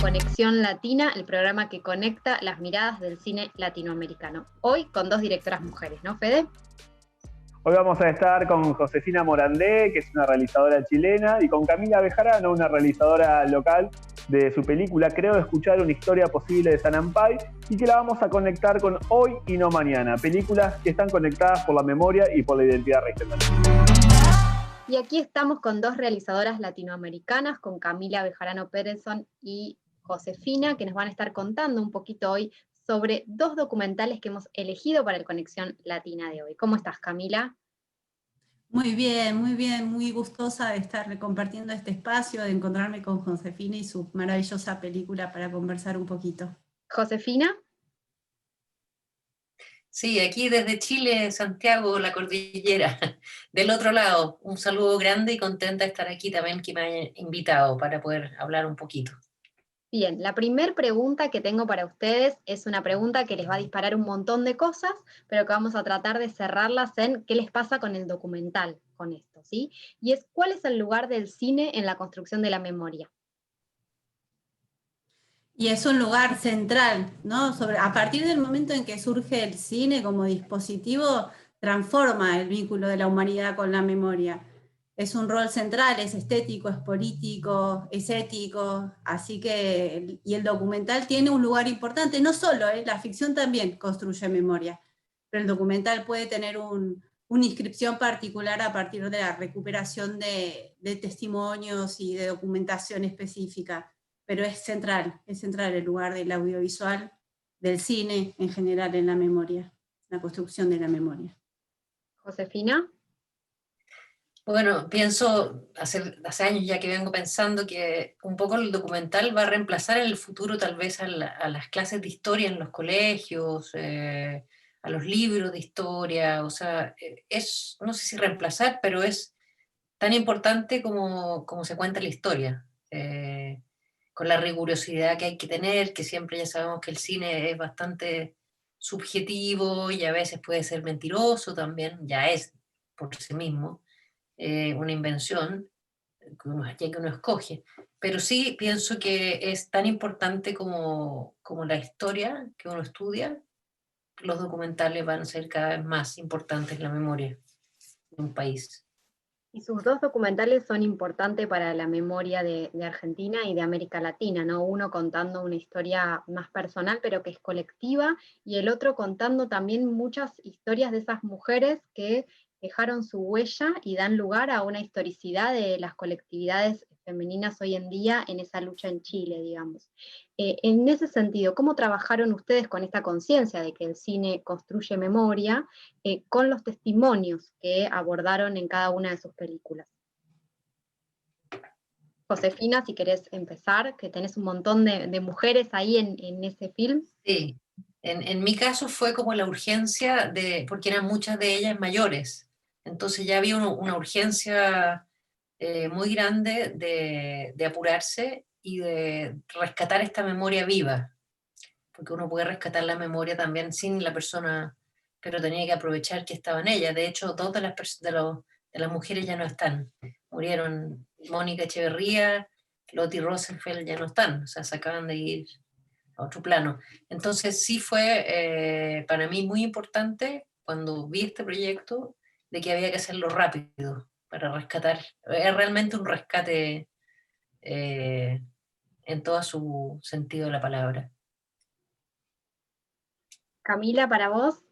Conexión Latina, el programa que conecta las miradas del cine latinoamericano. Hoy con dos directoras mujeres, ¿no, Fede? Hoy vamos a estar con Josefina Morandé, que es una realizadora chilena, y con Camila Bejarano, una realizadora local de su película Creo escuchar una historia posible de San Ampay, y que la vamos a conectar con Hoy y no Mañana, películas que están conectadas por la memoria y por la identidad regional. Y aquí estamos con dos realizadoras latinoamericanas, con Camila Bejarano Pérezson y Josefina, que nos van a estar contando un poquito hoy sobre dos documentales que hemos elegido para el Conexión Latina de hoy. ¿Cómo estás, Camila? Muy bien, muy gustosa de estar compartiendo este espacio, de encontrarme con Josefina y su maravillosa película para conversar un poquito. Josefina. Sí, aquí desde Chile, Santiago, la cordillera, del otro lado. Un saludo grande y contenta de estar aquí también, que me hayan invitado para poder hablar un poquito. Bien, la primera pregunta que tengo para ustedes es una pregunta que les va a disparar un montón de cosas, pero que vamos a tratar de cerrarlas en qué les pasa con el documental, con esto, ¿sí? Y es, ¿cuál es el lugar del cine en la construcción de la memoria? Y es un lugar central, ¿no? A partir del momento en que surge el cine como dispositivo, transforma el vínculo de la humanidad con la memoria. Es un rol central, es estético, es político, es ético, así que, y el documental tiene un lugar importante, no solo, la ficción también construye memoria, pero el documental puede tener una inscripción particular a partir de la recuperación de testimonios y de documentación específica, pero es central el lugar del audiovisual, del cine en general en la memoria, la construcción de la memoria. Josefina. Bueno, pienso, hace años ya que vengo pensando que un poco el documental va a reemplazar en el futuro tal vez a las clases de historia en los colegios, a los libros de historia, o sea, es, no sé si reemplazar, pero es tan importante como se cuenta la historia, con la rigurosidad que hay que tener, que siempre ya sabemos que el cine es bastante subjetivo y a veces puede ser mentiroso también, ya es por sí mismo una invención que uno escoge. Pero sí pienso que es tan importante como la historia que uno estudia, los documentales van a ser cada vez más importantes en la memoria de un país. Y sus dos documentales son importantes para la memoria de Argentina y de América Latina, ¿no? Uno contando una historia más personal, pero que es colectiva, y el otro contando también muchas historias de esas mujeres que dejaron su huella y dan lugar a una historicidad de las colectividades femeninas hoy en día en esa lucha en Chile, digamos. En ese sentido, ¿cómo trabajaron ustedes con esta conciencia de que el cine construye memoria con los testimonios que abordaron en cada una de sus películas? Josefina, si querés empezar, que tenés un montón de mujeres ahí en ese film. Sí, en mi caso fue como la urgencia porque eran muchas de ellas mayores, entonces ya había una urgencia muy grande de apurarse y de rescatar esta memoria viva, porque uno puede rescatar la memoria también sin la persona, pero tenía que aprovechar que estaban ellas. De hecho, dos de las mujeres ya no están, murieron. Mónica Echeverría, Lottie Rosenfeld ya no están, o sea, se acaban de ir a otro plano. Entonces sí fue para mí muy importante cuando vi este proyecto de que había que hacerlo rápido para rescatar. Es realmente un rescate en todo su sentido de la palabra. Camila, para vos.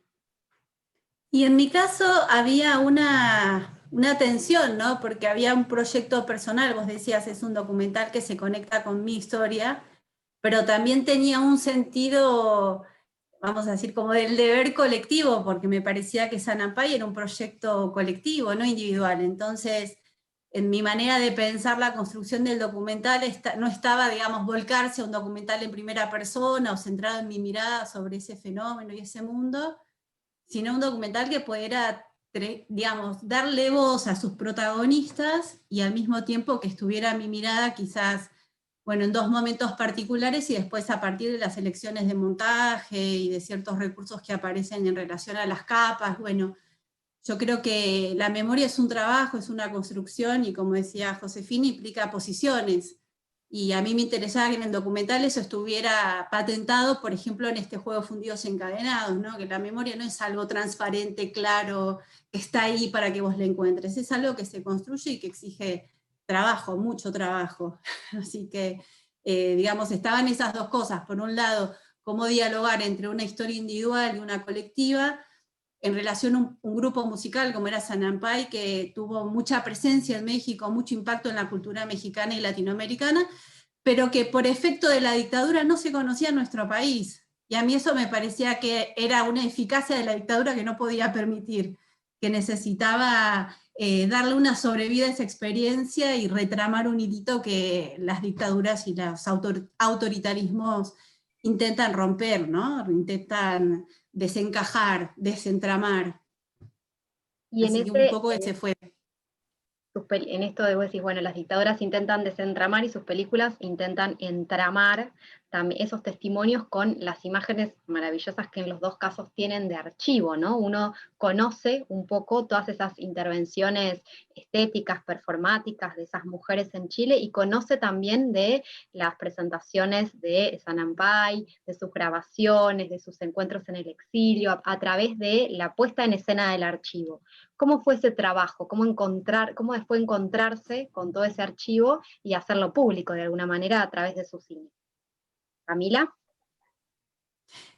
Y en mi caso había una tensión, ¿no? Porque había un proyecto personal, vos decías, es un documental que se conecta con mi historia, pero también tenía un sentido, vamos a decir, como del deber colectivo, porque me parecía que San Ampay era un proyecto colectivo, no individual. Entonces, en mi manera de pensar la construcción del documental no estaba, digamos, volcarse a un documental en primera persona o centrado en mi mirada sobre ese fenómeno y ese mundo, sino un documental que pudiera, digamos, darle voz a sus protagonistas y al mismo tiempo que estuviera mi mirada quizás, bueno, en dos momentos particulares y después a partir de las elecciones de montaje y de ciertos recursos que aparecen en relación a las capas. Bueno, yo creo que la memoria es un trabajo, es una construcción y como decía Josefina, implica posiciones. y a mí me interesaba que en el documental eso estuviera patentado, por ejemplo, en este juego Fundidos Encadenados, ¿no? Que la memoria no es algo transparente, claro, que está ahí para que vos la encuentres, es algo que se construye y que exige trabajo, mucho trabajo. Así que, digamos, estaban esas dos cosas. Por un lado, cómo dialogar entre una historia individual y una colectiva, en relación a un grupo musical como era Sanampay, que tuvo mucha presencia en México, mucho impacto en la cultura mexicana y latinoamericana, pero que por efecto de la dictadura no se conocía en nuestro país. Y a mí eso me parecía que era una eficacia de la dictadura que no podía permitir, que necesitaba darle una sobrevida a esa experiencia y retramar un hilito que las dictaduras y los autoritarismos intentan romper, ¿no? Intentan desencajar, desentramar. Y Así que un poco ese fue. En esto de vos decís, bueno, las dictaduras intentan desentramar y sus películas intentan entramar también esos testimonios con las imágenes maravillosas que en los dos casos tienen de archivo, ¿no? Uno conoce un poco todas esas intervenciones estéticas, performáticas de esas mujeres en Chile y conoce también de las presentaciones de Sanampay, de sus grabaciones, de sus encuentros en el exilio, a través de la puesta en escena del archivo. ¿Cómo fue ese trabajo? ¿Cómo fue encontrarse con todo ese archivo y hacerlo público de alguna manera a través de su cine? ¿Camila?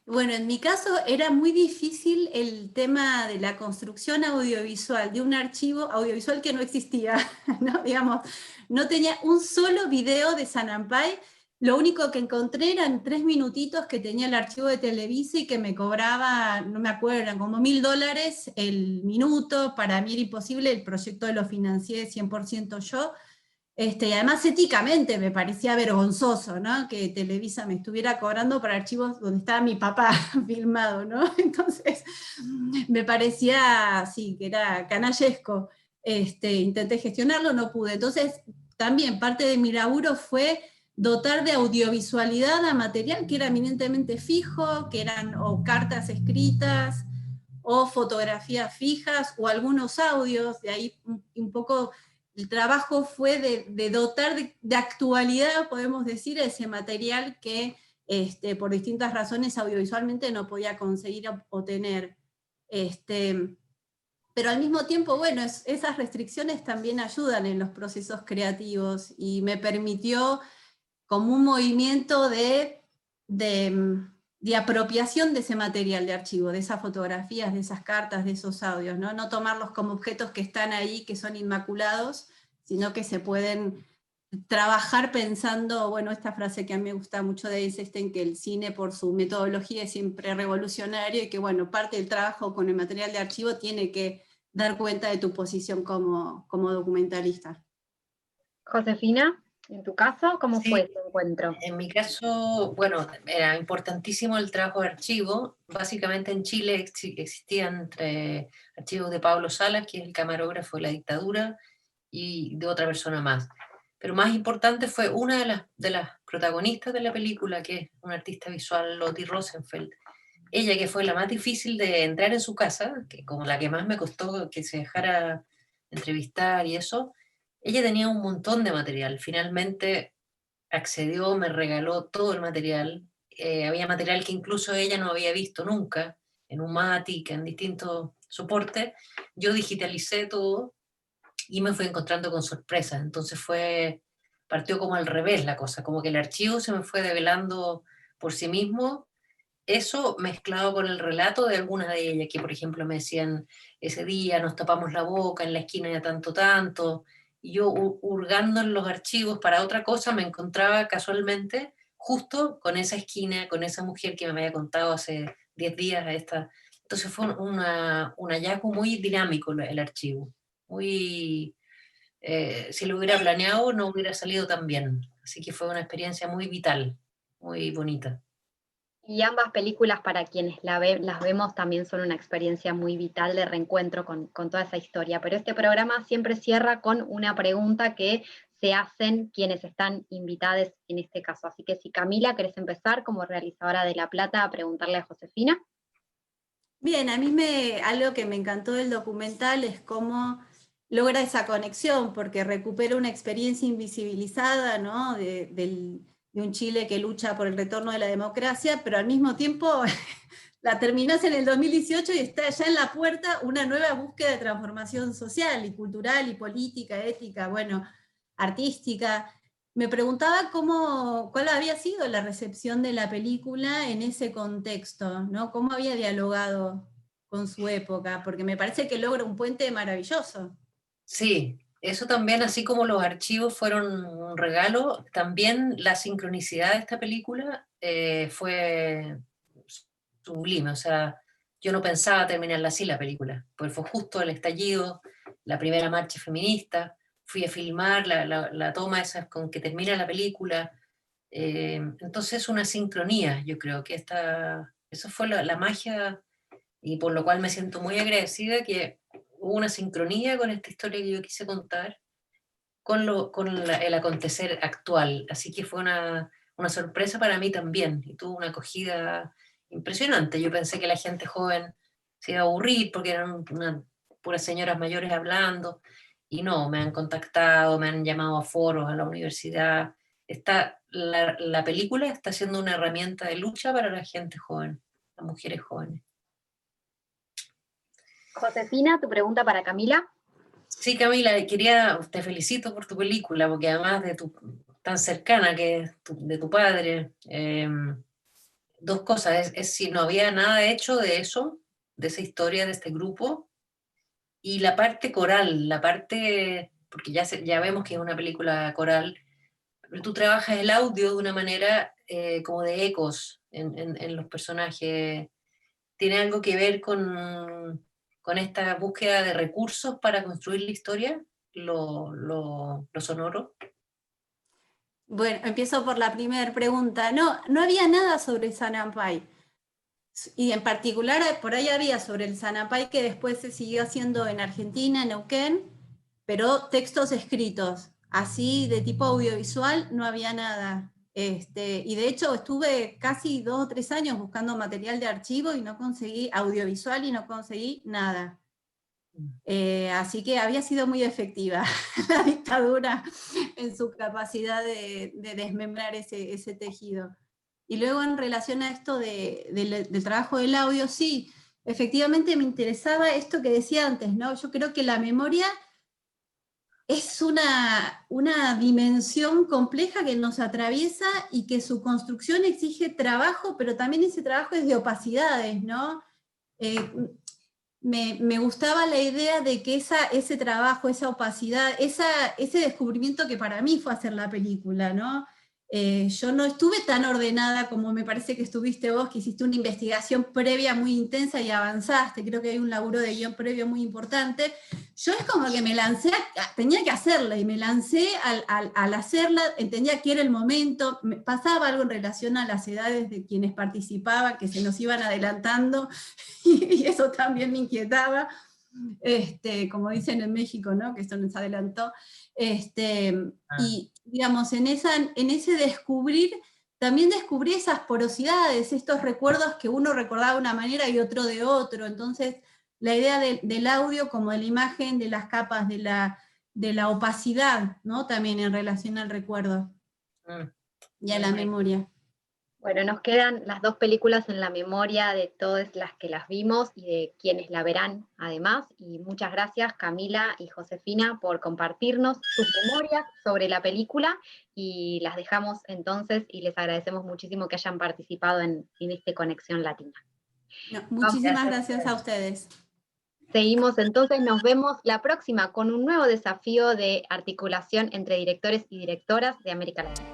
Bueno, en mi caso era muy difícil el tema de la construcción audiovisual, de un archivo audiovisual que no existía, ¿no? Digamos, no tenía un solo video de Sanampay. Lo único que encontré eran 3 minutitos que tenía el archivo de Televisa y que me cobraba, no me acuerdo, eran como $1000 el minuto. Para mí era imposible, el proyecto lo financié 100% yo. Y además éticamente me parecía vergonzoso, ¿no? Que Televisa me estuviera cobrando por archivos donde estaba mi papá filmado, ¿no? Entonces me parecía, sí, que era canallesco. Intenté gestionarlo, no pude. Entonces también parte de mi laburo fue dotar de audiovisualidad a material que era eminentemente fijo, que eran o cartas escritas, o fotografías fijas, o algunos audios. De ahí un poco el trabajo fue de dotar de actualidad, podemos decir, ese material que por distintas razones audiovisualmente no podía conseguir o tener. Pero al mismo tiempo, bueno, esas restricciones también ayudan en los procesos creativos y me permitió como un movimiento de apropiación de ese material de archivo, de esas fotografías, de esas cartas, de esos audios, ¿no? No tomarlos como objetos que están ahí, que son inmaculados, sino que se pueden trabajar pensando, bueno, esta frase que a mí me gusta mucho de Eisenstein, que el cine por su metodología es siempre revolucionario y que, bueno, parte del trabajo con el material de archivo tiene que dar cuenta de tu posición como documentalista. Josefina, en tu caso, ¿cómo fue Sí, ese encuentro? en mi caso, bueno, era importantísimo el trabajo de archivo. Básicamente en Chile existían entre archivos de Pablo Salas, que es el camarógrafo de la dictadura, y de otra persona más. Pero más importante fue una de las protagonistas de la película, que es una artista visual, Lottie Rosenfeld. Ella, que fue la más difícil de entrar en su casa, que como la que más me costó que se dejara entrevistar y eso, ella tenía un montón de material. Finalmente accedió, me regaló todo el material. Había material que incluso ella no había visto nunca, en un Matic, en distintos soportes. Yo digitalicé todo y me fui encontrando con sorpresas. Entonces partió como al revés la cosa, como que el archivo se me fue develando por sí mismo. Eso mezclado con el relato de algunas de ellas, que por ejemplo me decían, ese día nos tapamos la boca en la esquina de tanto, tanto, y yo hurgando en los archivos para otra cosa me encontraba casualmente justo con esa esquina, con esa mujer que me había contado hace 10 días. Entonces fue un hallazgo muy dinámico el archivo, muy... si lo hubiera planeado no hubiera salido tan bien, así que fue una experiencia muy vital, muy bonita. Y ambas películas, para quienes las vemos, también son una experiencia muy vital de reencuentro con toda esa historia. Pero este programa siempre cierra con una pregunta que se hacen quienes están invitados en este caso. Así que si Camila, querés empezar como realizadora de La Plata a preguntarle a Josefina. Bien, a mí algo que me encantó del documental es cómo logra esa conexión, porque recupera una experiencia invisibilizada, ¿no? de un Chile que lucha por el retorno de la democracia, pero al mismo tiempo la terminás en el 2018 y está ya en la puerta una nueva búsqueda de transformación social y cultural y política, ética, bueno, artística. Me preguntaba cuál había sido la recepción de la película en ese contexto, ¿no? ¿Cómo había dialogado con su época? Porque me parece que logra un puente maravilloso. Sí, eso también, así como los archivos fueron un regalo, también la sincronicidad de esta película fue sublime. O sea, yo no pensaba terminarla así la película, porque fue justo el estallido, la primera marcha feminista, fui a filmar la toma esa con que termina la película. Entonces una sincronía, yo creo que eso fue la magia, y por lo cual me siento muy agradecida que hubo una sincronía con esta historia que yo quise contar, el acontecer actual. Así que fue una sorpresa para mí también, y tuvo una acogida impresionante. Yo pensé que la gente joven se iba a aburrir porque eran puras señoras mayores hablando, y no, me han contactado, me han llamado a foros, a la universidad. La película está siendo una herramienta de lucha para la gente joven, las mujeres jóvenes. Josefina, tu pregunta para Camila. Sí, Camila, te felicito por tu película, porque además de tan cercana que es de tu padre, dos cosas, es si no había nada hecho de eso, de esa historia, de este grupo, y la parte coral, porque ya vemos que es una película coral, pero tú trabajas el audio de una manera como de ecos en los personajes. ¿Tiene algo que ver con esta búsqueda de recursos para construir la historia, lo sonoro? Bueno, empiezo por la primera pregunta. No había nada sobre el Sanampay. Y en particular, por ahí había sobre el Sanampay, que después se siguió haciendo en Argentina, en Neuquén, pero textos escritos. Así, de tipo audiovisual, no había nada. Y de hecho estuve casi 2 o 3 años buscando material de archivo y no conseguí audiovisual y no conseguí nada. Así que había sido muy efectiva la dictadura en su capacidad de desmembrar ese tejido. Y luego en relación a esto del trabajo del audio, sí, efectivamente me interesaba esto que decía antes, ¿no? Yo creo que la memoria es una dimensión compleja que nos atraviesa y que su construcción exige trabajo, pero también ese trabajo es de opacidades, ¿no? Me gustaba la idea de que ese trabajo, esa opacidad, ese descubrimiento que para mí fue hacer la película, ¿no? Yo no estuve tan ordenada como me parece que estuviste vos, que hiciste una investigación previa muy intensa y avanzaste, creo que hay un laburo de guión previo muy importante. Yo es como que me lancé, tenía que hacerla, y me lancé al hacerla, entendía que era el momento, me pasaba algo en relación a las edades de quienes participaban, que se nos iban adelantando, y eso también me inquietaba, como dicen en México, ¿no? Que esto nos adelantó. Y digamos, en ese descubrir, también descubrí esas porosidades, estos recuerdos que uno recordaba de una manera y otro de otro. Entonces, la idea del audio como de la imagen, de las capas, de la opacidad, ¿no? También en relación al recuerdo y a la memoria. Bueno, nos quedan las 2 películas en la memoria de todas las que las vimos y de quienes la verán además, y muchas gracias Camila y Josefina por compartirnos sus memorias sobre la película, y las dejamos entonces y les agradecemos muchísimo que hayan participado en este Conexión Latina. No, muchísimas gracias a ustedes. Seguimos entonces, nos vemos la próxima con un nuevo desafío de articulación entre directores y directoras de América Latina.